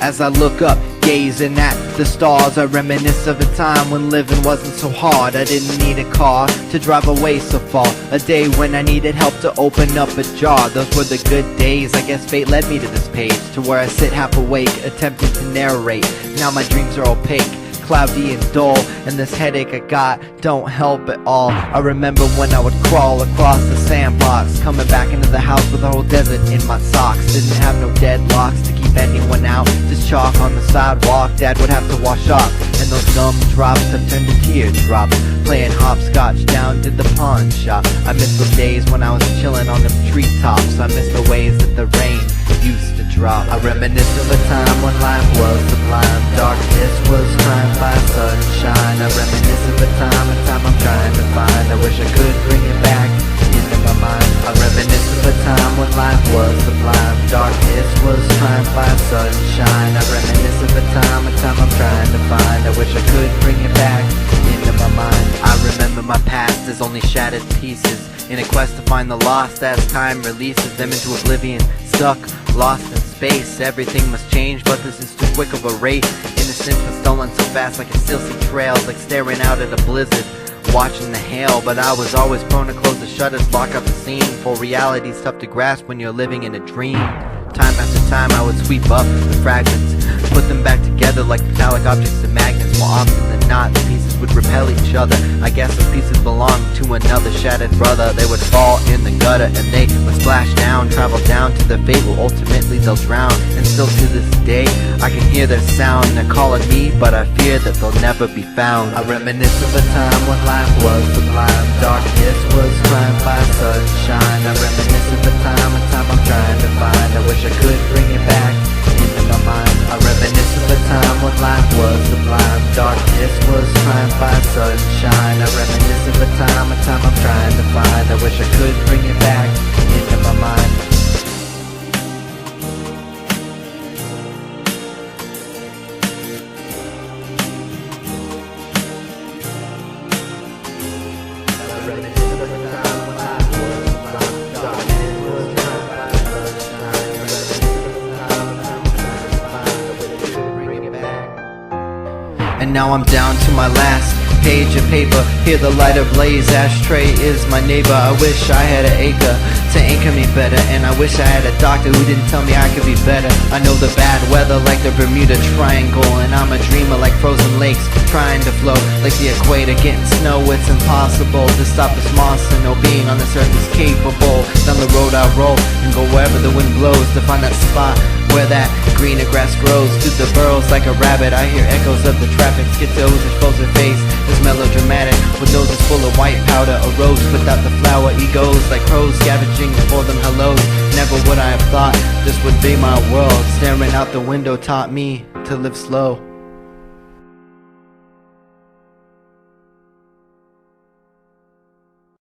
As I look up, gazing at the stars, I reminisce of a time when living wasn't so hard. I didn't need a car to drive away so far. A day when I needed help to open up a jar. Those were the good days. I guess fate led me to this page, to where I sit half awake, attempting to narrate. Now my dreams are opaque, cloudy and dull, and this headache I got don't help at all. I remember when I would crawl across the sandbox, coming back into the house with a whole desert in my socks. Didn't have no deadlocks to keep anyone out, just chalk on the sidewalk Dad would have to wash off, and those gumdrops have turned to teardrops, playing hopscotch down to the pawn shop. I miss those days when I was chilling on them treetops. I miss the ways that the rain used to drop. I reminisce of a time when life was sublime, darkness was trying by sunshine. I reminisce of a time I'm trying to find. I wish I could bring it back into my mind. I reminisce of a time when life was sublime, darkness was trying by sunshine. I reminisce of a time I'm trying to find. I wish I could bring it back into my mind. I remember my past as only shattered pieces, in a quest to find the lost as time releases them into oblivion. Stuck, lost in space, everything must change, but this is too quick of a race. Innocence was stolen so fast I can still see trails, like staring out at a blizzard, watching the hail. But I was always prone to close the shutters, block out the scene, for reality's tough to grasp when you're living in a dream. Time after time I would sweep up the fragments, put them back together like metallic objects and magnets. More often than not, the pieces would repel each other. I guess the pieces belonged to another shattered brother. They would fall in the gutter and they would splash down, travel down to their fate where ultimately they'll drown. And still to this day, I can hear their sound. They're calling me, but I fear that they'll never be found. I reminisce of a time when life was sublime, darkness was crying by sunshine. I reminisce of a time I'm trying to find. I wish I could bring it back into my mind. I reminisce of a time when life was sublime, darkness was crying by sunshine. I reminisce of a time I'm trying to find. I wish I could bring it back into my mind. And now I'm down to my last page of paper. Hear the light ablaze, ashtray is my neighbor. I wish I had an acre to anchor me better, and I wish I had a doctor who didn't tell me I could be better. I know the bad weather like the Bermuda Triangle, and I'm a dreamer like frozen lakes trying to flow like the equator. Getting snow, it's impossible to stop this monster. No being on this earth is capable. Down the road I roll and go wherever the wind blows to find that spot where that greener grass grows. Through the burrows like a rabbit, I hear echoes of the traffic. Schizo's expose her face is melodramatic, with noses full of white powder. A rose without the flower, egos like crows scavenging for them hellos. Never would I have thought this would be my world. Staring out the window taught me to live slow.